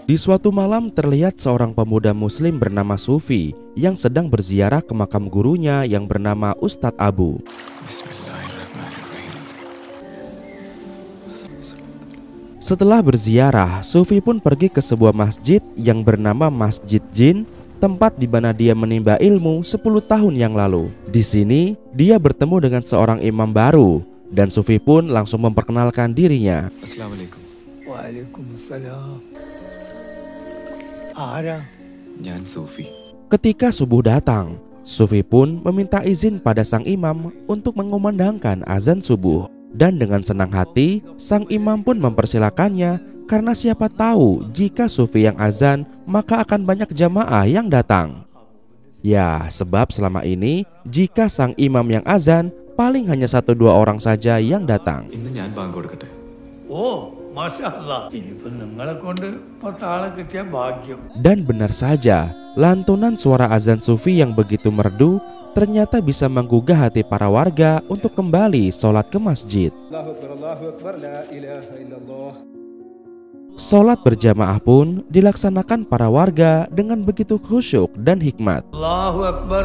Di suatu malam terlihat seorang pemuda muslim bernama Sufi yang sedang berziarah ke makam gurunya yang bernama Ustadz Abu. Setelah berziarah, Sufi pun pergi ke sebuah masjid yang bernama Masjid Jin, tempat di mana dia menimba ilmu 10 tahun yang lalu. Di sini, dia bertemu dengan seorang imam baru dan Sufi pun langsung memperkenalkan dirinya. Assalamualaikum. Waalaikumsalam. Nyan Sufi. Ketika subuh datang, Sufi pun meminta izin pada sang imam untuk mengumandangkan azan subuh. Dan dengan senang hati, sang imam pun mempersilakannya karena siapa tahu jika Sufi yang azan, maka akan banyak jamaah yang datang. Ya, sebab selama ini jika sang imam yang azan, paling hanya 1-2 orang saja yang datang. Ini nyan bangkor kata. Oh, Masya Allah. Ini pun nengala konde patala ketia bahagia. Dan benar saja, lantunan suara azan Sufi yang begitu merdu ternyata bisa menggugah hati para warga untuk kembali sholat ke masjid. Sholat berjamaah pun dilaksanakan para warga dengan begitu khusyuk dan hikmat. Allahu Akbar.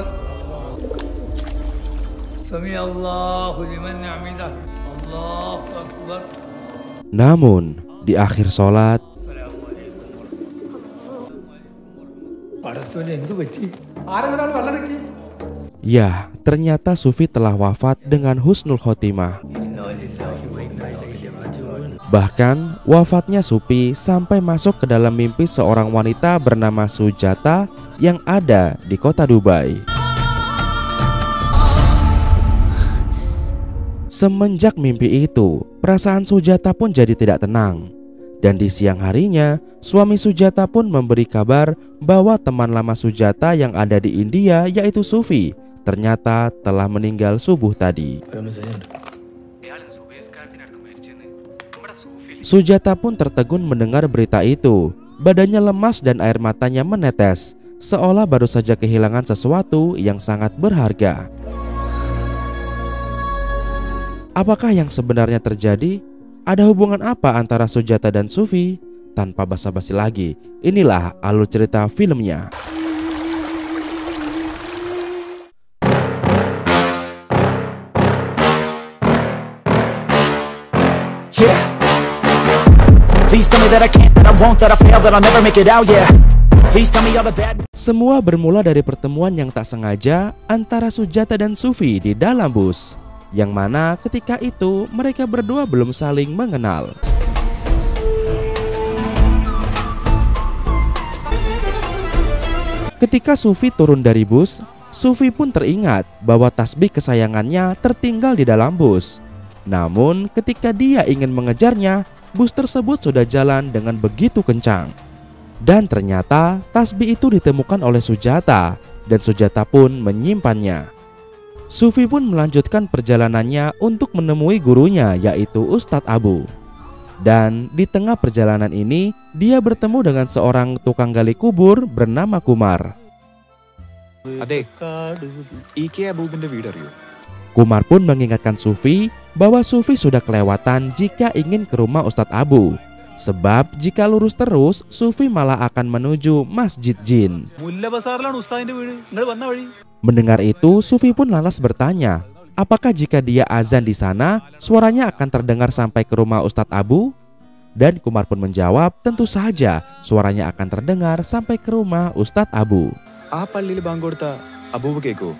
Sami Allahu liman hamidah. Allahu Akbar. Namun di akhir sholat, ya, ternyata Sufi telah wafat dengan husnul khotimah. Bahkan wafatnya Sufi sampai masuk ke dalam mimpi seorang wanita bernama Sujata yang ada di kota Dubai. Semenjak mimpi itu, perasaan Sujata pun jadi tidak tenang. Dan di siang harinya, suami Sujata pun memberi kabar bahwa teman lama Sujata yang ada di India, yaitu Sufi, ternyata telah meninggal subuh tadi. Sujata pun tertegun mendengar berita itu. Badannya lemas dan air matanya menetes, seolah baru saja kehilangan sesuatu yang sangat berharga. Apakah yang sebenarnya terjadi? Ada hubungan apa antara Sujata dan Sufi? Tanpa basa-basi lagi, inilah alur cerita filmnya. Yeah. Please tell me that I can't, that I won't, that I fail, that I'll never make it out, yeah. Please tell me all the bad. Semua bermula dari pertemuan yang tak sengaja antara Sujata dan Sufi di dalam bus, yang mana ketika itu mereka berdua belum saling mengenal. Ketika Sufi turun dari bus, Sufi pun teringat bahwa tasbih kesayangannya tertinggal di dalam bus. Namun ketika dia ingin mengejarnya, bus tersebut sudah jalan dengan begitu kencang. Dan ternyata tasbih itu ditemukan oleh Sujata, dan Sujata pun menyimpannya. Sufi pun melanjutkan perjalanannya untuk menemui gurunya, yaitu Ustadz Abu. Dan di tengah perjalanan ini, dia bertemu dengan seorang tukang gali kubur bernama Kumar. Adek, Iki Abubinde video ariyo. Kumar pun mengingatkan Sufi bahwa Sufi sudah kelewatan jika ingin ke rumah Ustadz Abu. Sebab jika lurus terus, Sufi malah akan menuju Masjid Jin. Mulla Basarlan Ustadinte video. Nggak banna wali. Mendengar itu, Sufi pun lantas bertanya, apakah jika dia azan di sana, suaranya akan terdengar sampai ke rumah Ustadz Abu? Dan Kumar pun menjawab, tentu saja suaranya akan terdengar sampai ke rumah Ustadz Abu. Apa lili bangkorta Abu Bekeko?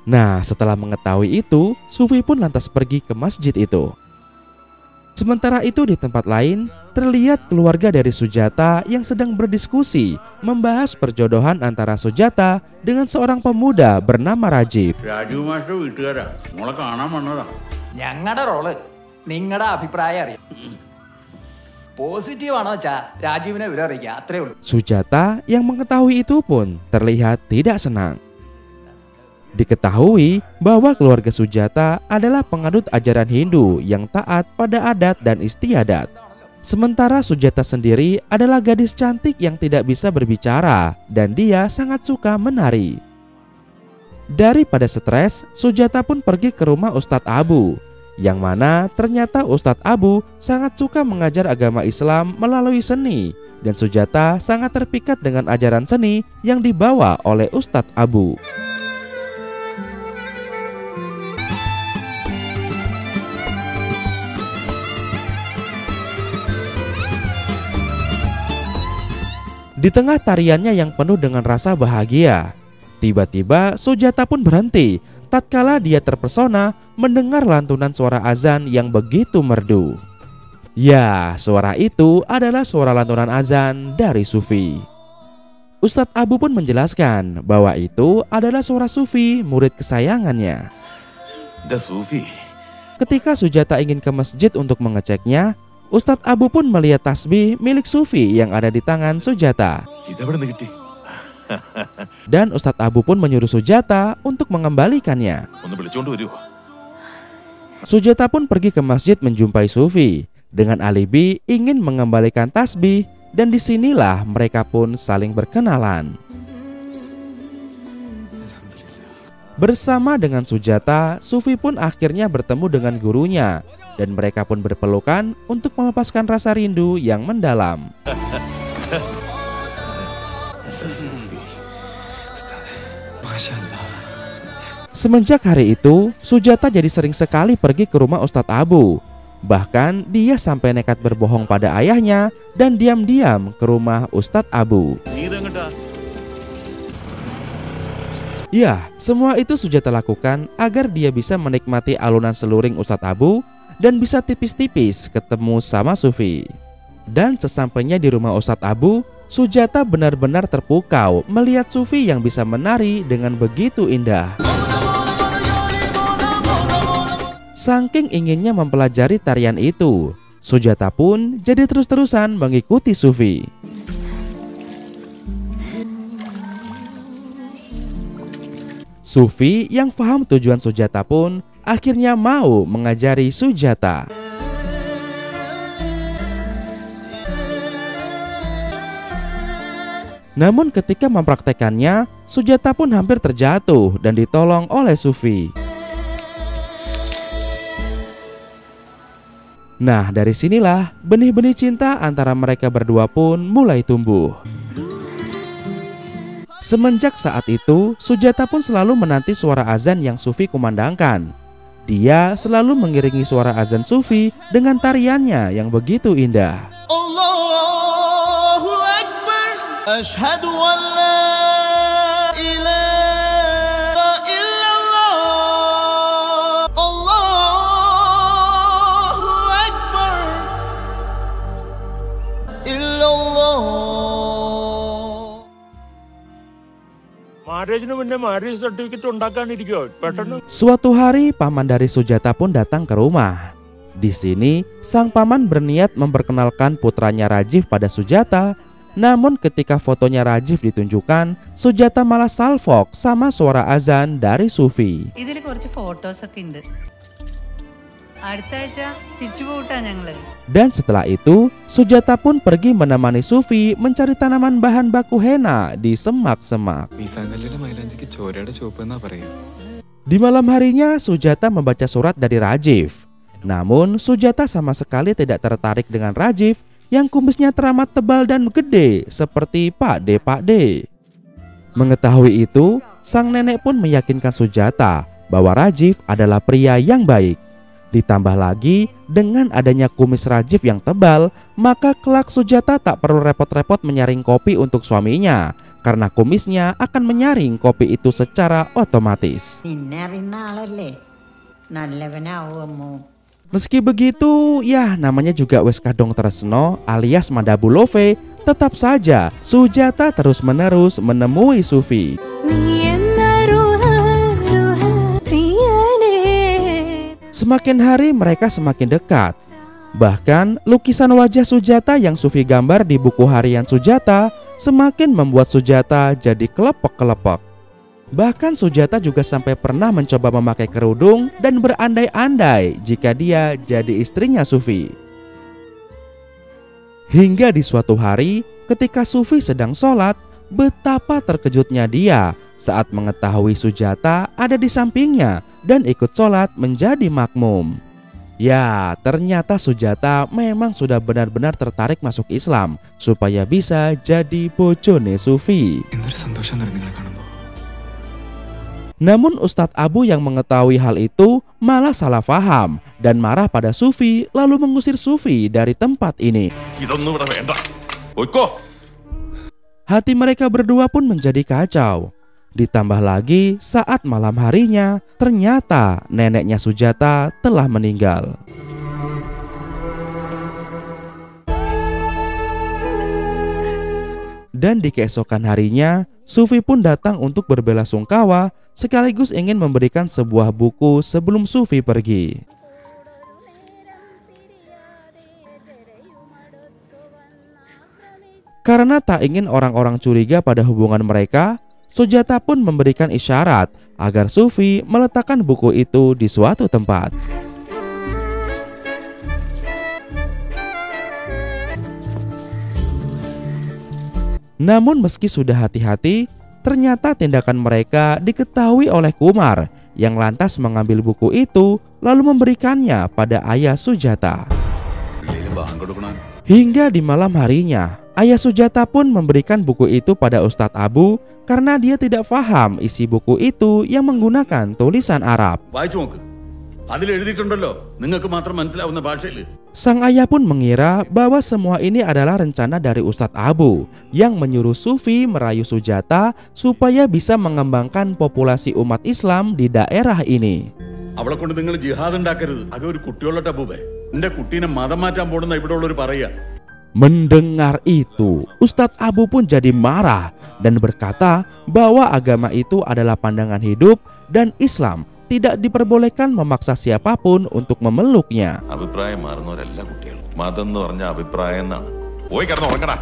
Nah, setelah mengetahui itu, Sufi pun lantas pergi ke masjid itu. Sementara itu di tempat lain, terlihat keluarga dari Sujata yang sedang berdiskusi membahas perjodohan antara Sujata dengan seorang pemuda bernama Rajib. ഞങ്ങളുടെ റോള് നിങ്ങളുടെ അഭിപ്രായം അറിയാം പോസിറ്റീവ് ആണോ വെച്ചാ രാജീവിനെ വിവരം അറിയിക്കുക അത്രേ ഉള്ളൂ. Sujata yang mengetahui itu pun terlihat tidak senang. Diketahui bahwa keluarga Sujata adalah penganut ajaran Hindu yang taat pada adat dan istiadat. Sementara Sujata sendiri adalah gadis cantik yang tidak bisa berbicara dan dia sangat suka menari. Daripada stres, Sujata pun pergi ke rumah Ustadz Abu. yang mana ternyata Ustadz Abu sangat suka mengajar agama Islam melalui seni, dan Sujata sangat terpikat dengan ajaran seni yang dibawa oleh Ustadz Abu. Di tengah tariannya yang penuh dengan rasa bahagia, tiba-tiba Sujata pun berhenti tatkala dia terpesona mendengar lantunan suara azan yang begitu merdu. Ya, suara itu adalah suara lantunan azan dari Sufi. Ustadz Abu pun menjelaskan bahwa itu adalah suara Sufi, murid kesayangannya. The Sufi. Ketika Sujata ingin ke masjid untuk mengeceknya, Ustadz Abu pun melihat tasbih milik Sufi yang ada di tangan Sujata. Dan Ustadz Abu pun menyuruh Sujata untuk mengembalikannya. Sujata pun pergi ke masjid menjumpai Sufi dengan alibi ingin mengembalikan tasbih, dan disinilah mereka pun saling berkenalan. Bersama dengan Sujata, Sufi pun akhirnya bertemu dengan gurunya, dan mereka pun berpelukan untuk melepaskan rasa rindu yang mendalam. Semenjak hari itu, Sujata jadi sering sekali pergi ke rumah Ustadz Abu. Bahkan dia sampai nekat berbohong pada ayahnya dan diam-diam ke rumah Ustadz Abu. Ya, semua itu Sujata lakukan agar dia bisa menikmati alunan seluring Ustadz Abu dan bisa tipis-tipis ketemu sama Sufi. Dan sesampainya di rumah Ustadz Abu, Sujata benar-benar terpukau melihat Sufi yang bisa menari dengan begitu indah. Saking inginnya mempelajari tarian itu, Sujata pun jadi terus-terusan mengikuti Sufi. Sufi yang paham tujuan Sujata pun akhirnya mau mengajari Sujata. Namun ketika mempraktekannya, Sujata pun hampir terjatuh dan ditolong oleh Sufi. Nah, dari sinilah benih-benih cinta antara mereka berdua pun mulai tumbuh. Semenjak saat itu, Sujata pun selalu menanti suara azan yang Sufi kumandangkan. Dia selalu mengiringi suara azan Sufi dengan tariannya yang begitu indah. Allahu Akbar, Ashhadu an la ilaha illallah. Allahu Akbar, illallah. Suatu hari paman dari Sujata pun datang ke rumah. Di sini sang paman berniat memperkenalkan putranya Rajiv pada Sujata. Namun ketika fotonya Rajiv ditunjukkan, Sujata malah salfok sama suara azan dari Sufi. ഇതിൽ കുറച്ച് ഫോട്ടോസ് ഒക്കെ ഉണ്ട്. അടുത്ത ആഴ്ച തിരിച്ചു പോട്ടാ ഞങ്ങള്. Dan setelah itu, Sujata pun pergi menemani Sufi mencari tanaman bahan baku henna di semak-semak. Di malam harinya, Sujata membaca surat dari Rajiv. Namun, Sujata sama sekali tidak tertarik dengan Rajiv yang kumisnya teramat tebal dan gede seperti Pak D. Mengetahui itu, sang nenek pun meyakinkan Sujata bahwa Rajiv adalah pria yang baik. Ditambah lagi dengan adanya kumis Rajiv yang tebal, maka kelak Sujata tak perlu repot-repot menyaring kopi untuk suaminya, karena kumisnya akan menyaring kopi itu secara otomatis. Meski begitu, ya namanya juga wes kadong tresno alias Mandabulove, tetap saja Sujata terus-menerus menemui Sufi. Semakin hari mereka semakin dekat. Bahkan lukisan wajah Sujata yang Sufi gambar di buku harian Sujata semakin membuat Sujata jadi kelepek-kelepek. Bahkan Sujata juga sampai pernah mencoba memakai kerudung dan berandai-andai jika dia jadi istrinya Sufi. Hingga di suatu hari ketika Sufi sedang sholat, betapa terkejutnya dia saat mengetahui Sujata ada di sampingnya dan ikut sholat menjadi makmum. Ya, ternyata Sujata memang sudah benar-benar tertarik masuk Islam supaya bisa jadi bojone Sufi. എന്തൊരു സന്തോഷം നിങ്ങളെ കാണുമ്പോൾ. Namun Ustadz Abu yang mengetahui hal itu malah salah faham dan marah pada Sufi lalu mengusir Sufi dari tempat ini. ഇതൊന്നും ഇവിടെ വേണ്ട. പോയിക്കോ. Hati mereka berdua pun menjadi kacau. Ditambah lagi saat malam harinya ternyata neneknya Sujata telah meninggal. Dan di keesokan harinya Sufi pun datang untuk berbelasungkawa sekaligus ingin memberikan sebuah buku sebelum Sufi pergi. Karena tak ingin orang-orang curiga pada hubungan mereka, Sujata pun memberikan isyarat agar Sufi meletakkan buku itu di suatu tempat. Namun meski sudah hati-hati, ternyata tindakan mereka diketahui oleh Kumar yang lantas mengambil buku itu lalu memberikannya pada ayah Sujata. Hingga di malam harinya, ayah Sujata pun memberikan buku itu pada Ustadz Abu karena dia tidak paham isi buku itu yang menggunakan tulisan Arab. Sang ayah pun mengira bahwa semua ini adalah rencana dari Ustadz Abu yang menyuruh Sufi merayu Sujata supaya bisa mengembangkan populasi umat Islam di daerah ini. Mendengar itu, Ustadz Abu pun jadi marah dan berkata bahwa agama itu adalah pandangan hidup dan Islam tidak diperbolehkan memaksa siapapun untuk memeluknya. അഭിപ്രായം മാറുന്നവരല്ല കുട്ടികൾ. മതം എന്ന് പറഞ്ഞ അഭിപ്രായം എന്നാണ്. പോയി കിടന്നുറങ്ങടാ.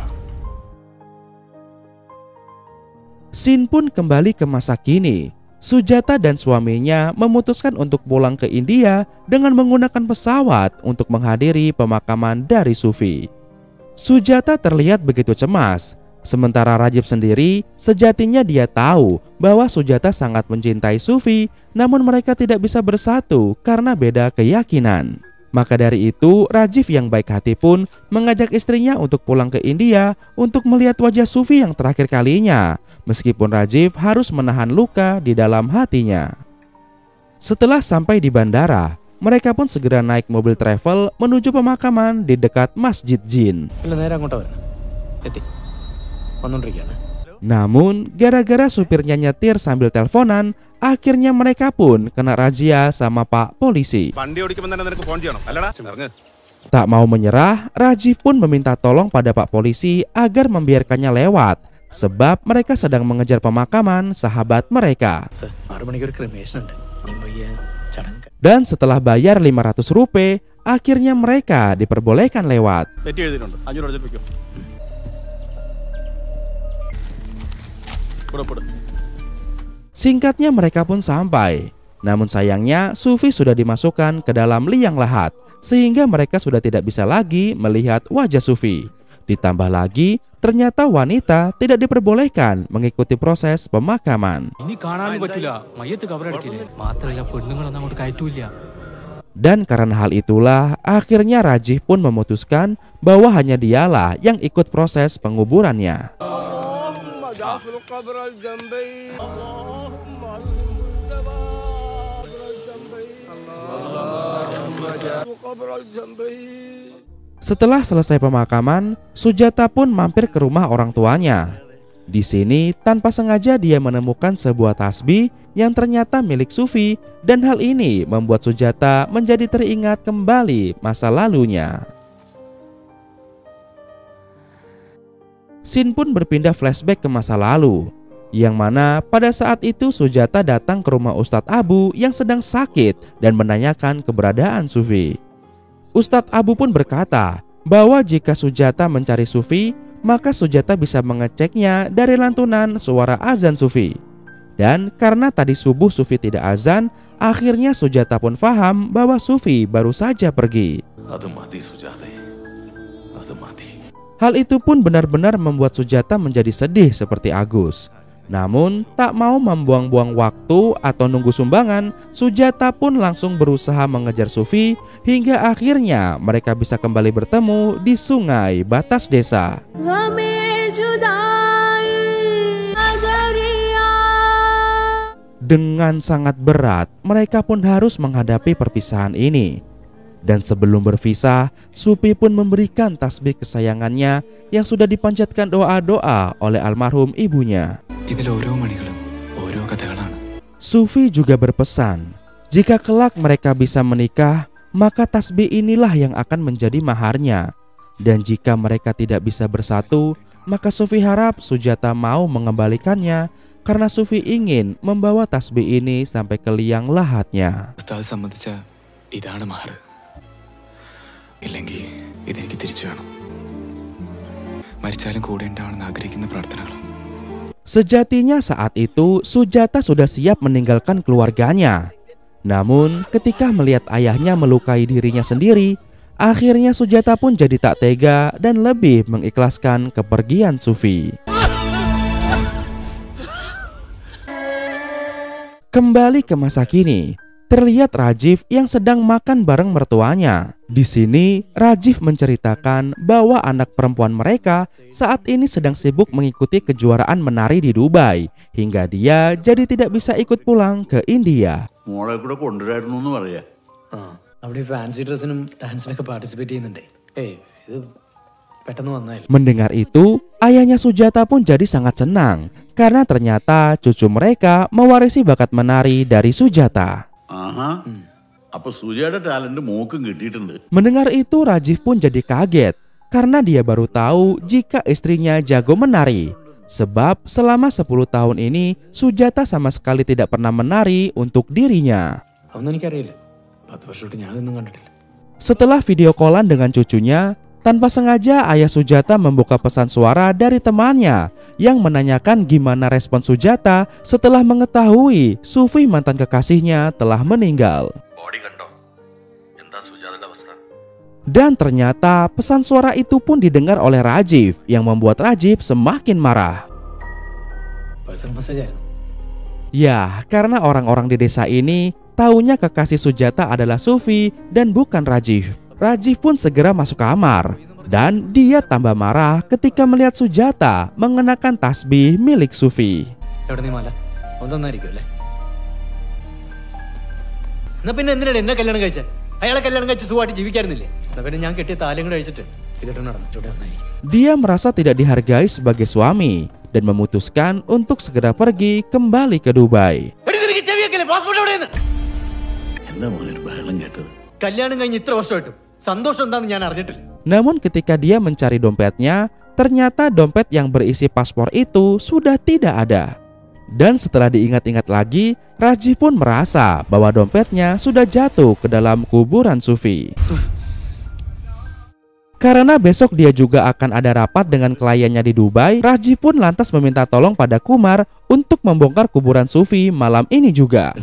Scene pun kembali ke masa kini. Sujata dan suaminya memutuskan untuk pulang ke India dengan menggunakan pesawat untuk menghadiri pemakaman dari Sufi. Sujata terlihat begitu cemas, sementara Rajib sendiri sejatinya dia tahu bahwa Sujata sangat mencintai Sufi, namun mereka tidak bisa bersatu karena beda keyakinan. Maka dari itu, Rajib yang baik hati pun mengajak istrinya untuk pulang ke India untuk melihat wajah Sufi yang terakhir kalinya, meskipun Rajib harus menahan luka di dalam hatinya. Setelah sampai di bandara, mereka pun segera naik mobil travel menuju pemakaman di dekat Masjid Jin. Namun, gara-gara supirnya nyetir sambil teleponan, akhirnya mereka pun kena razia sama Pak Polisi. Tak mau menyerah, Rajif pun meminta tolong pada Pak Polisi agar membiarkannya lewat, sebab mereka sedang mengejar pemakaman sahabat mereka. Dan setelah bayar 500 rupiah, akhirnya mereka diperbolehkan lewat. Singkatnya mereka pun sampai. Namun sayangnya Sufi sudah dimasukkan ke dalam liang lahat, sehingga mereka sudah tidak bisa lagi melihat wajah Sufi. Ditambah lagi, ternyata wanita tidak diperbolehkan mengikuti proses pemakaman. Dan karena hal itulah, akhirnya Rajih pun memutuskan bahwa hanya dialah yang ikut proses penguburannya. Setelah selesai pemakaman, Sujata pun mampir ke rumah orang tuanya. Di sini tanpa sengaja dia menemukan sebuah tasbih yang ternyata milik Sufi, dan hal ini membuat Sujata menjadi teringat kembali masa lalunya. Scene pun berpindah flashback ke masa lalu, yang mana pada saat itu Sujata datang ke rumah Ustadz Abu yang sedang sakit dan menanyakan keberadaan Sufi. Ustadz Abu pun berkata bahwa jika Sujata mencari Sufi, maka Sujata bisa mengeceknya dari lantunan suara azan Sufi. Dan karena tadi subuh Sufi tidak azan, akhirnya Sujata pun paham bahwa Sufi baru saja pergi. Hal itu pun benar-benar membuat Sujata menjadi sedih seperti Agus. Namun tak mau membuang-buang waktu atau nunggu sumbangan, Sujata pun langsung berusaha mengejar Sufi hingga akhirnya mereka bisa kembali bertemu di sungai batas desa. Dengan sangat berat, mereka pun harus menghadapi perpisahan ini. Dan sebelum berpisah, Sufi pun memberikan tasbih kesayangannya yang sudah dipanjatkan doa-doa oleh almarhum ibunya. Sufi juga berpesan, jika kelak mereka bisa menikah, maka tasbih inilah yang akan menjadi maharnya. Dan jika mereka tidak bisa bersatu, maka Sufi harap Sujata mau mengembalikannya karena Sufi ingin membawa tasbih ini sampai ke liang lahatnya. Sejatinya saat itu Sujata sudah siap meninggalkan keluarganya. Namun ketika melihat ayahnya melukai dirinya sendiri, akhirnya Sujata pun jadi tak tega dan lebih mengikhlaskan kepergian Sufi. Kembali ke masa kini, terlihat Rajiv yang sedang makan bareng mertuanya. Di sini, Rajiv menceritakan bahwa anak perempuan mereka saat ini sedang sibuk mengikuti kejuaraan menari di Dubai, hingga dia jadi tidak bisa ikut pulang ke India. Mendengar itu, ayahnya Sujata pun jadi sangat senang karena ternyata cucu mereka mewarisi bakat menari dari Sujata. Mendengar itu, Rajiv pun jadi kaget karena dia baru tahu jika istrinya jago menari. Sebab selama 10 tahun ini Sujata sama sekali tidak pernah menari untuk dirinya. Setelah video callan dengan cucunya, tanpa sengaja ayah Sujata membuka pesan suara dari temannya yang menanyakan gimana respon Sujata setelah mengetahui Sufi mantan kekasihnya telah meninggal. Dan ternyata pesan suara itu pun didengar oleh Rajiv yang membuat Rajiv semakin marah. Ya, karena orang-orang di desa ini taunya kekasih Sujata adalah Sufi dan bukan Rajiv. Rajiv pun segera masuk kamar dan dia tambah marah ketika melihat Sujata mengenakan tasbih milik Sufi. Dia merasa tidak dihargai sebagai suami dan memutuskan untuk segera pergi kembali ke Dubai. Namun ketika dia mencari dompetnya, ternyata dompet yang berisi paspor itu sudah tidak ada. Dan setelah diingat-ingat lagi, Rajiv pun merasa bahwa dompetnya sudah jatuh ke dalam kuburan Sufi. Karena besok dia juga akan ada rapat dengan kliennya di Dubai, Rajiv pun lantas meminta tolong pada Kumar untuk membongkar kuburan Sufi malam ini juga.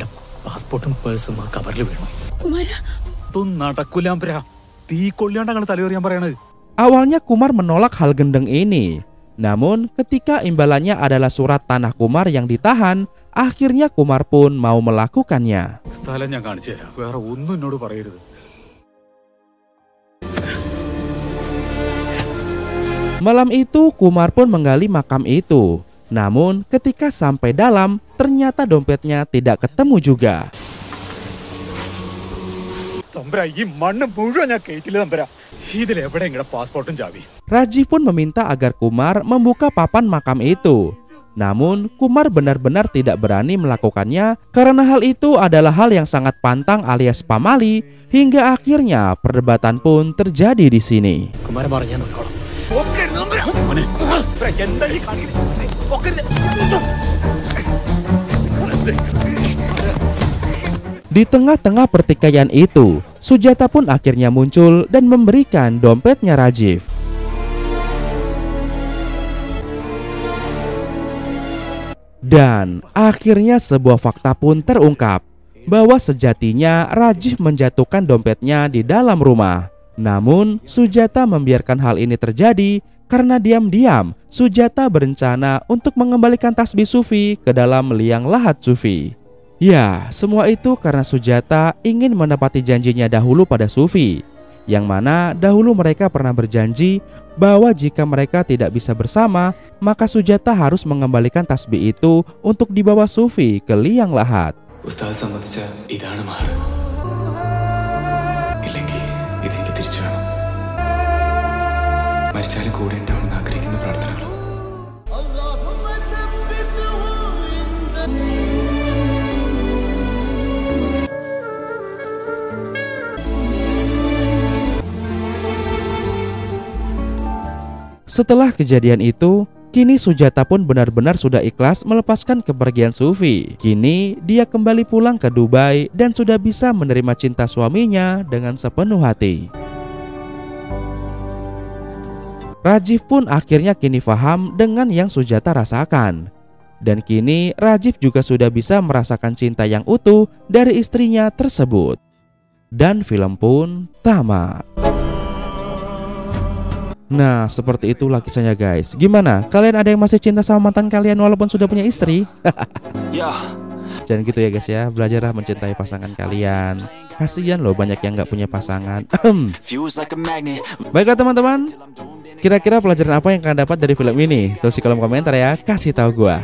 Awalnya Kumar menolak hal gendeng ini. Namun ketika imbalannya adalah surat tanah Kumar yang ditahan, akhirnya Kumar pun mau melakukannya. Malam itu Kumar pun menggali makam itu. Namun ketika sampai dalam, ternyata dompetnya tidak ketemu juga. Rajiv pun meminta agar Kumar membuka papan makam itu. Namun Kumar benar-benar tidak berani melakukannya karena hal itu adalah hal yang sangat pantang alias pamali, hingga akhirnya perdebatan pun terjadi di sini. Di tengah-tengah pertikaian itu, Sujata pun akhirnya muncul dan memberikan dompetnya Rajiv. Dan akhirnya sebuah fakta pun terungkap bahwa sejatinya Rajiv menjatuhkan dompetnya di dalam rumah. Namun Sujata membiarkan hal ini terjadi karena diam-diam Sujata berencana untuk mengembalikan tasbih Sufi ke dalam liang lahat Sufi. Ya, semua itu karena Sujata ingin menepati janjinya dahulu pada Sufi, yang mana dahulu mereka pernah berjanji bahwa jika mereka tidak bisa bersama, maka Sujata harus mengembalikan tasbih itu untuk dibawa Sufi ke liang lahat. ഉസ്താദ് സമ്മതിച്ച ഇതാണ് മഹർ. ഇല്ലെങ്കിൽ ഇതെനിക്ക് തിരിച്ചു വേണം. മരിച്ചാലും കൂടെ ഉണ്ടാവണമെന്ന് ആഗ്രഹിക്കുന്ന പ്രാർത്ഥനകൾ. اللهم ثبته عند Setelah kejadian itu, kini Sujata pun benar-benar sudah ikhlas melepaskan kepergian Sufi. Kini dia kembali pulang ke Dubai dan sudah bisa menerima cinta suaminya dengan sepenuh hati. Rajiv pun akhirnya kini paham dengan yang Sujata rasakan. Dan kini Rajiv juga sudah bisa merasakan cinta yang utuh dari istrinya tersebut. Dan film pun tamat. Nah, seperti itulah kisahnya guys. Gimana? Kalian ada yang masih cinta sama mantan kalian walaupun sudah punya istri? Jangan gitu ya guys ya. Belajarlah mencintai pasangan kalian. Kasian loh banyak yang gak punya pasangan. Baiklah teman-teman, kira-kira pelajaran apa yang kalian dapat dari film ini? Tulis di kolom komentar ya, kasih tahu gua.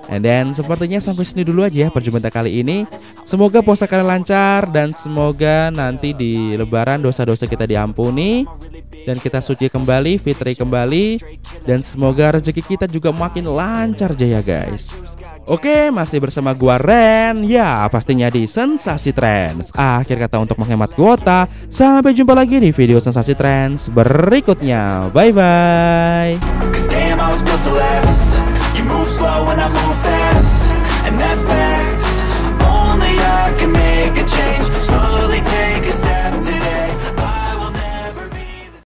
And then sepertinya sampai sini dulu aja ya perjumpaan kali ini. Semoga puasa kalian lancar dan semoga nanti di lebaran dosa-dosa kita diampuni dan kita suci kembali, fitri kembali, dan semoga rezeki kita juga makin lancar jaya guys. Oke, masih bersama gua Ren, ya pastinya di Sensasi Trends. Akhir kata untuk menghemat kuota. Sampai jumpa lagi di video Sensasi Trends berikutnya. Bye bye. Cause damn, I was built to last. You move slow and I move